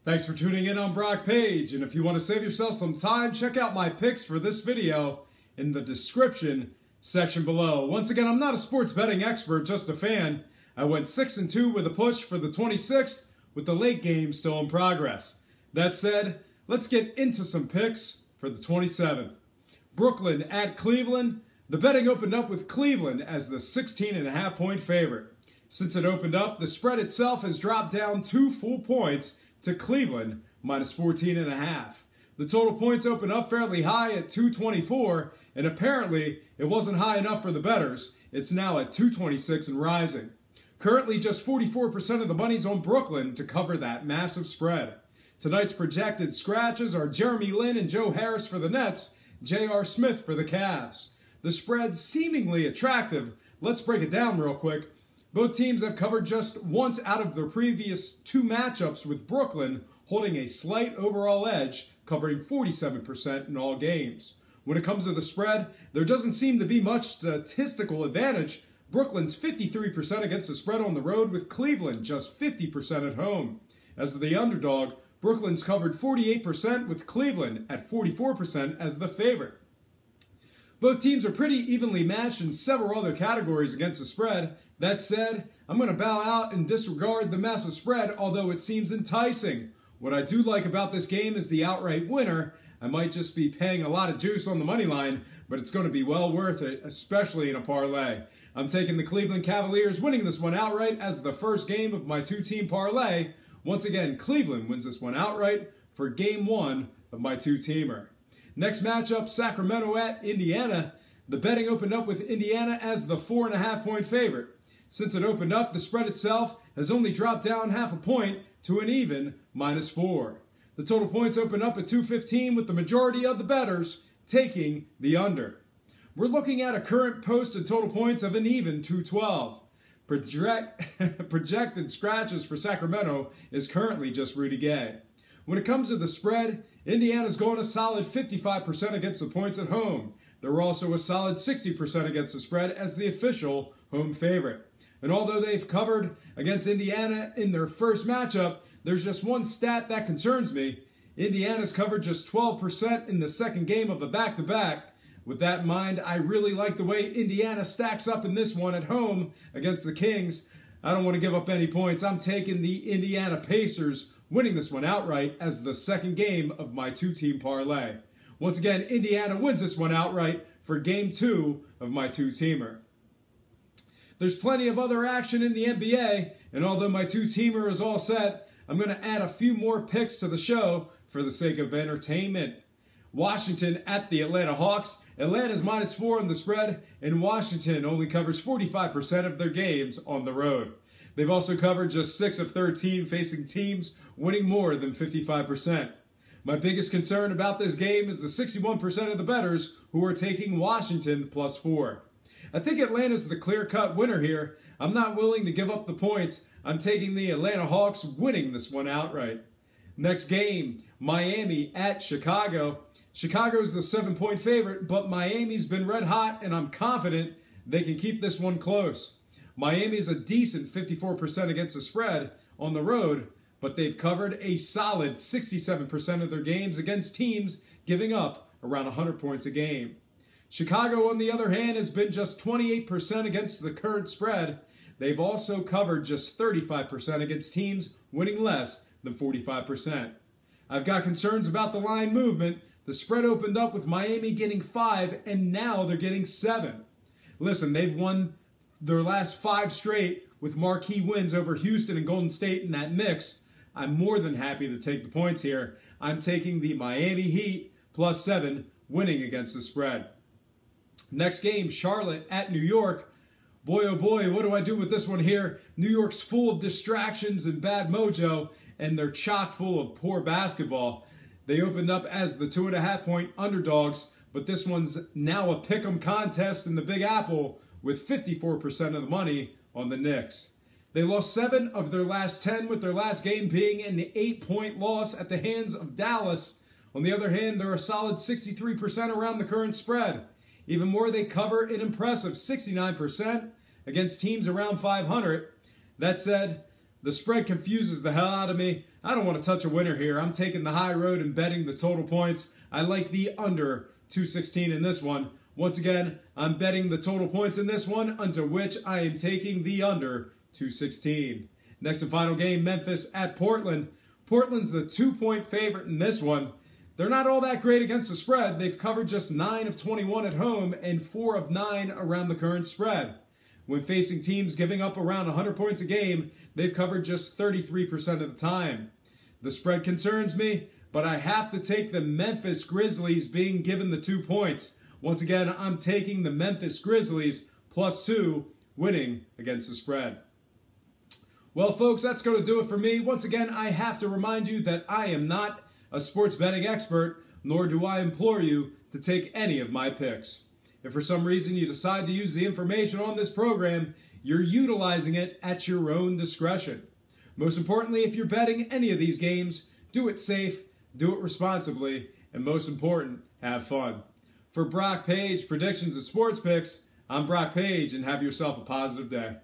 Thanks for tuning in on Brock Page, and if you want to save yourself some time, check out my picks for this video in the description section below. Once again, I'm not a sports betting expert, just a fan. I went 6-2 with a push for the 26th, with the late game still in progress. That said, let's get into some picks for the 27th. Brooklyn at Cleveland. The betting opened up with Cleveland as the 16.5 point favorite. Since it opened up, the spread itself has dropped down 2 full points to Cleveland minus 14.5. The total points opened up fairly high at 224, and apparently it wasn't high enough for the bettors. It's now at 226 and rising. Currently just 44% of the money's on Brooklyn to cover that massive spread. Tonight's projected scratches are Jeremy Lin and Joe Harris for the Nets, J.R. Smith for the Cavs. The spread's seemingly attractive. Let's break it down real quick. Both teams have covered just once out of their previous 2 matchups, with Brooklyn holding a slight overall edge, covering 47% in all games. When it comes to the spread, there doesn't seem to be much statistical advantage. Brooklyn's 53% against the spread on the road, with Cleveland just 50% at home. As the underdog, Brooklyn's covered 48%, with Cleveland at 44% as the favorite. Both teams are pretty evenly matched in several other categories against the spread. That said, I'm going to bow out and disregard the massive spread, although it seems enticing. What I do like about this game is the outright winner. I might just be paying a lot of juice on the money line, but it's going to be well worth it, especially in a parlay. I'm taking the Cleveland Cavaliers winning this one outright as the first game of my 2-team parlay. Once again, Cleveland wins this one outright for game 1 of my 2-teamer. Next matchup, Sacramento at Indiana. The betting opened up with Indiana as the 4.5 point favorite. Since it opened up, the spread itself has only dropped down half a point to an even -4. The total points opened up at 215, with the majority of the bettors taking the under. We're looking at a current posted total points of an even 212. Projected scratches for Sacramento is currently just Rudy Gay. When it comes to the spread, Indiana's going a solid 55% against the points at home. They're also a solid 60% against the spread as the official home favorite. And although they've covered against Indiana in their first matchup, there's just one stat that concerns me. Indiana's covered just 12% in the second game of the back-to-back. With that in mind, I really like the way Indiana stacks up in this one at home against the Kings. I don't want to give up any points. I'm taking the Indiana Pacers winning this one outright as the second game of my 2-team parlay. Once again, Indiana wins this one outright for game 2 of my 2-teamer. There's plenty of other action in the NBA, and although my 2-teamer is all set, I'm going to add a few more picks to the show for the sake of entertainment. Washington at the Atlanta Hawks. Atlanta's -4 on the spread, and Washington only covers 45% of their games on the road. They've also covered just 6 of 13 facing teams winning more than 55%. My biggest concern about this game is the 61% of the bettors who are taking Washington +4. I think Atlanta's the clear-cut winner here. I'm not willing to give up the points. I'm taking the Atlanta Hawks winning this one outright. Next game, Miami at Chicago. Chicago's the 7-point favorite, but Miami's been red hot, and I'm confident they can keep this one close. Miami's a decent 54% against the spread on the road, but they've covered a solid 67% of their games against teams giving up around 100 points a game. Chicago, on the other hand, has been just 28% against the current spread. They've also covered just 35% against teams winning less than 45%. I've got concerns about the line movement. The spread opened up with Miami getting 5, and now they're getting 7. Listen, they've won their last 5 straight with marquee wins over Houston and Golden State in that mix. I'm more than happy to take the points here. I'm taking the Miami Heat +7, winning against the spread. Next game, Charlotte at New York. Boy, oh boy, what do I do with this one here? New York's full of distractions and bad mojo, and they're chock full of poor basketball. They opened up as the 2.5 point underdogs, but this one's now a pick'em contest in the Big Apple with 54% of the money on the Knicks. They lost 7 of their last 10, with their last game being an 8-point loss at the hands of Dallas. On the other hand, they're a solid 63% around the current spread. Even more, they cover an impressive 69% against teams around 500. That said, The spread confuses the hell out of me. I don't want to touch a winner here. I'm taking the high road and betting the total points. I like the under 216 in this one. Once again, I'm betting the total points in this one, unto which I am taking the under 216. Next and final game, Memphis at Portland. Portland's the 2-point favorite in this one. They're not all that great against the spread. They've covered just 9 of 21 at home and 4 of 9 around the current spread. When facing teams giving up around 100 points a game, they've covered just 33% of the time. The spread concerns me, but I have to take the Memphis Grizzlies being given the 2 points. Once again, I'm taking the Memphis Grizzlies +2 winning against the spread. Well, folks, that's going to do it for me. Once again, I have to remind you that I am not a sports betting expert, nor do I implore you to take any of my picks. If for some reason you decide to use the information on this program, you're utilizing it at your own discretion. Most importantly, if you're betting any of these games, do it safe, do it responsibly, and most important, have fun. For Brock Page Predictions and Sports Picks, I'm Brock Page, and have yourself a positive day.